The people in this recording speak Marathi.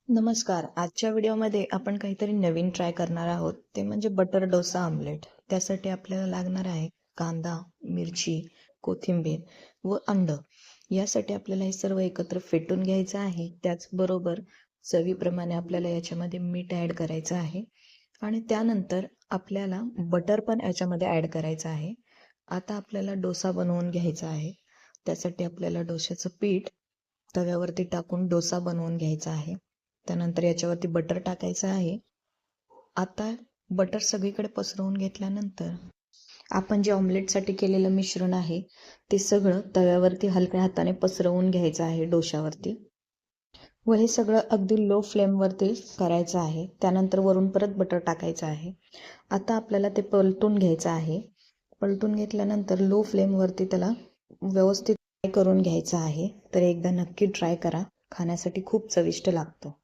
नमस्कार. आजच्या व्हिडिओमध्ये आपण काहीतरी नवीन ट्राय करणार आहोत. ते म्हणजे बटर डोसा आमलेट. त्यासाठी आपल्याला लागणार आहे कांदा, मिरची, कोथिंबीर व अंड. यासाठी आपल्याला हे सर्व एकत्र फेटून घ्यायचं आहे. त्याचबरोबर चवीप्रमाणे आपल्याला याच्यामध्ये मीठ ॲड करायचं आहे आणि त्यानंतर आपल्याला बटर पण याच्यामध्ये ॲड करायचं आहे. आता आपल्याला डोसा बनवून घ्यायचा आहे. त्यासाठी आपल्याला डोश्याचं पीठ तव्यावरती टाकून डोसा बनवून घ्यायचा आहे. त्यानंतर याच्यावरती बटर टाकायचं आहे. आता बटर सगळीकडे पसरवून घेतल्यानंतर आपण जे ऑमलेटसाठी केलेलं मिश्रण आहे ते सगळं तव्यावरती हलक्या हाताने पसरवून घ्यायचं आहे डोशावरती व हे सगळं अगदी लो फ्लेमवरती करायचं आहे. त्यानंतर वरून परत बटर टाकायचं आहे. आता आपल्याला ते पलटून घ्यायचं आहे. पलटून घेतल्यानंतर लो फ्लेमवरती त्याला व्यवस्थित फ्राय करून घ्यायचं आहे. तर एकदा नक्की ट्राय करा. खाण्यासाठी खूप चविष्ट लागतो.